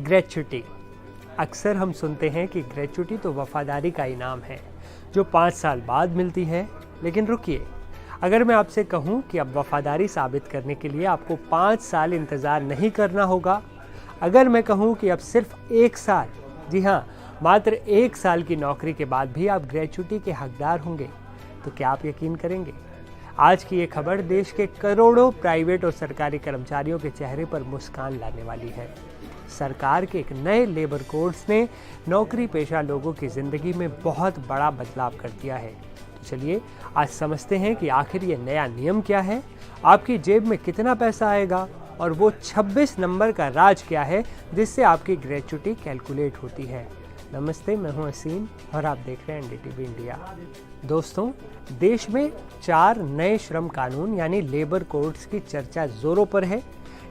Gratuity. अक्सर हम सुनते हैं कि ग्रेच्युटी तो वफादारी का इनाम है जो 5 साल बाद मिलती है। लेकिन रुकिए, अगर मैं आपसे कहूं कि अब वफादारी साबित करने के लिए आपको 5 साल इंतज़ार नहीं करना होगा, अगर मैं कहूं कि अब सिर्फ 1 साल, जी हाँ, मात्र 1 साल की नौकरी के बाद भी आप ग्रेच्युटी के हकदार होंगे, तो क्या आप यकीन करेंगे? आज की ये खबर देश के करोड़ों प्राइवेट और सरकारी कर्मचारियों के चेहरे पर मुस्कान लाने वाली है। सरकार के एक नए लेबर कोड्स ने नौकरी पेशा लोगों की ज़िंदगी में बहुत बड़ा बदलाव कर दिया है। तो चलिए आज समझते हैं कि आखिर ये नया नियम क्या है, आपकी जेब में कितना पैसा आएगा और वो 26 नंबर का राज क्या है जिससे आपकी ग्रेच्युटी कैलकुलेट होती है। नमस्ते, मैं हूं असीम और आप देख रहे हैं एनडीटीवी इंडिया। दोस्तों, देश में 4 नए श्रम कानून यानी लेबर कोड्स की चर्चा जोरों पर है।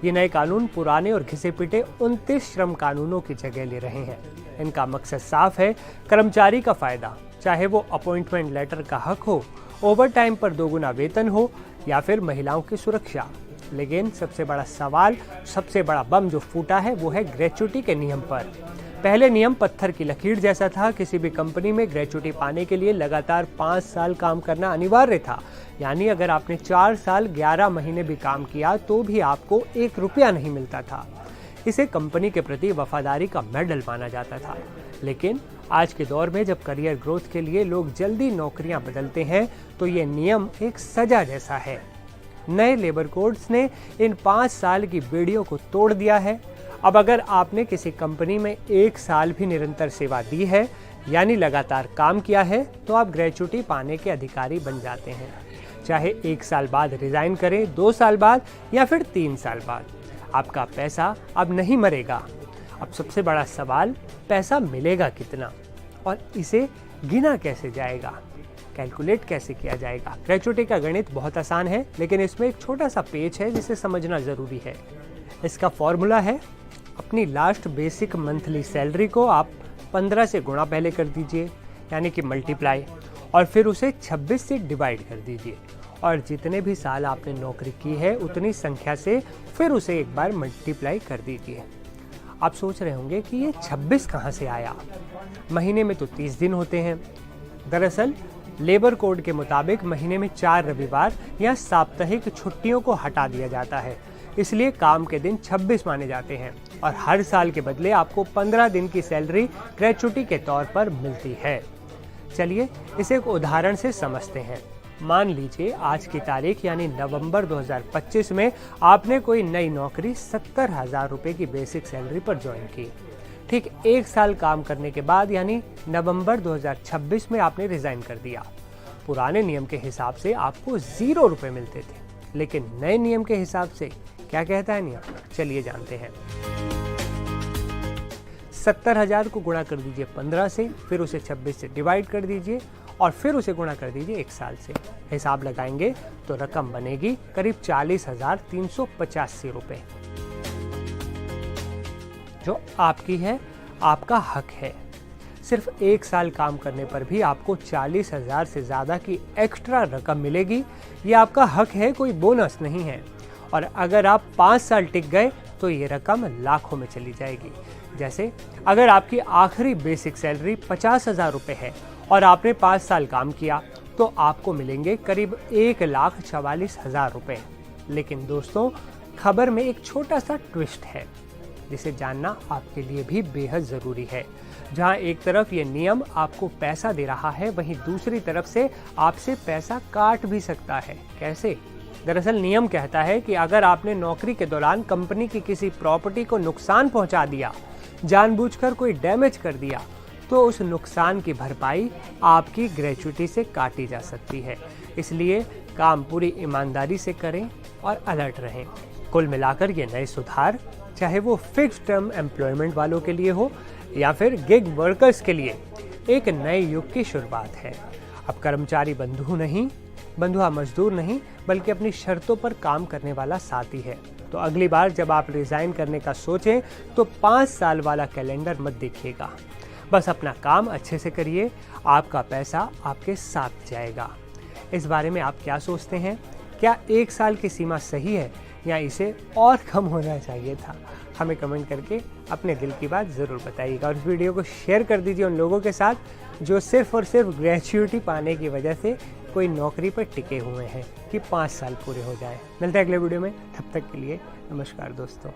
ये नए कानून पुराने और घिसे पिटे 29 श्रम कानूनों की जगह ले रहे हैं। इनका मकसद साफ है, कर्मचारी का फायदा, चाहे वो अपॉइंटमेंट लेटर का हक हो, ओवर टाइम पर 2 गुना वेतन हो या फिर महिलाओं की सुरक्षा। लेकिन सबसे बड़ा सवाल, सबसे बड़ा बम जो फूटा है वो है ग्रेच्युटी के नियम पर। पहले नियम पत्थर की लकीर जैसा था। किसी भी कंपनी में ग्रेच्युटी पाने के लिए लगातार 5 साल काम करना अनिवार्य था। यानी अगर आपने 4 साल 11 महीने भी काम किया तो भी आपको 1 रुपया नहीं मिलता था। इसे कंपनी के प्रति वफादारी का मेडल माना जाता था। लेकिन आज के दौर में जब करियर ग्रोथ के लिए लोग जल्दी नौकरियां बदलते हैं तो ये नियम एक सजा जैसा है। नए लेबर कोड्स ने इन 5 साल की बेड़ियों को तोड़ दिया है। अब अगर आपने किसी कंपनी में 1 साल भी निरंतर सेवा दी है यानी लगातार काम किया है तो आप ग्रेच्युटी पाने के अधिकारी बन जाते हैं। चाहे 1 साल बाद रिजाइन करें, 2 साल बाद या फिर 3 साल बाद, आपका पैसा अब नहीं मरेगा। अब सबसे बड़ा सवाल, पैसा मिलेगा कितना और इसे गिना कैसे जाएगा, कैलकुलेट कैसे किया जाएगा? ग्रेच्युटी का गणित बहुत आसान है, लेकिन इसमें एक छोटा सा पेच है जिसे समझना ज़रूरी है। इसका फॉर्मूला है, अपनी लास्ट बेसिक मंथली सैलरी को आप 15 से गुणा पहले कर दीजिए, यानी कि मल्टीप्लाई, और फिर उसे 26 से डिवाइड कर दीजिए और जितने भी साल आपने नौकरी की है उतनी संख्या से फिर उसे एक बार मल्टीप्लाई कर दीजिए। आप सोच रहे होंगे कि ये 26 कहाँ से आया? महीने में तो 30 दिन होते हैं। दरअसल लेबर कोड के मुताबिक महीने में 4 रविवार या साप्ताहिक छुट्टियों को हटा दिया जाता है, इसलिए काम के दिन 26 माने जाते हैं और हर साल के बदले आपको 15 दिन की सैलरी ग्रेच्युटी के तौर पर मिलती है। चलिए इसे एक उदाहरण से समझते हैं। मान लीजिए आज की तारीख यानी नवंबर 2025 में आपने कोई नई नौकरी 70,000 रुपये की बेसिक सैलरी पर ज्वाइन की। ठीक 1 साल काम करने के बाद यानी नवंबर 2026 में आपने रिजाइन कर दिया। पुराने नियम के हिसाब से आपको 0 रुपये मिलते थे, लेकिन नए नियम के हिसाब से क्या कहता है नियम? चलिए जानते हैं। 70,000 को गुणा कर दीजिए 15 से, फिर उसे 26 से डिवाइड कर दीजिए और फिर उसे गुणा कर दीजिए 1 साल से। हिसाब लगाएंगे तो रकम बनेगी करीब 40,385 रुपये, जो आपकी है, आपका हक है। सिर्फ 1 साल काम करने पर भी आपको 40,000 से ज़्यादा की एक्स्ट्रा रकम मिलेगी। ये आपका हक है, कोई बोनस नहीं है। और अगर आप 5 साल टिक गए तो ये रकम लाखों में चली जाएगी। जैसे अगर आपकी आखिरी बेसिक सैलरी 50,000 रुपये है और आपने 5 साल काम किया तो आपको मिलेंगे करीब 1,44,000 रुपये। लेकिन दोस्तों, खबर में एक छोटा सा ट्विस्ट है जिसे जानना आपके लिए भी बेहद ज़रूरी है। जहां एक तरफ ये नियम आपको पैसा दे रहा है, वहीं दूसरी तरफ से आपसे पैसा काट भी सकता है। कैसे? दरअसल नियम कहता है कि अगर आपने नौकरी के दौरान कंपनी की किसी प्रॉपर्टी को नुकसान पहुंचा दिया, जानबूझकर कोई डैमेज कर दिया, तो उस नुकसान की भरपाई आपकी ग्रेच्युटी से काटी जा सकती है। इसलिए काम पूरी ईमानदारी से करें और अलर्ट रहें। कुल मिलाकर ये नए सुधार, चाहे वो फिक्स्ड टर्म एम्प्लॉयमेंट वालों के लिए हो या फिर गिग वर्कर्स के लिए, एक नए युग की शुरुआत है। अब कर्मचारी बंधुआ मजदूर नहीं, बल्कि अपनी शर्तों पर काम करने वाला साथी है। तो अगली बार जब आप रिजाइन करने का सोचें तो 5 साल वाला कैलेंडर मत देखिएगा। बस अपना काम अच्छे से करिए, आपका पैसा आपके साथ जाएगा। इस बारे में आप क्या सोचते हैं? क्या 1 साल की सीमा सही है या इसे और कम होना चाहिए था? हमें कमेंट करके अपने दिल की बात ज़रूर बताइएगा और इस वीडियो को शेयर कर दीजिए उन लोगों के साथ जो सिर्फ़ और सिर्फ ग्रेच्युइटी पाने की वजह से कोई नौकरी पर टिके हुए हैं कि 5 साल पूरे हो जाए। मिलते हैं अगले वीडियो में, तब तक के लिए नमस्कार दोस्तों।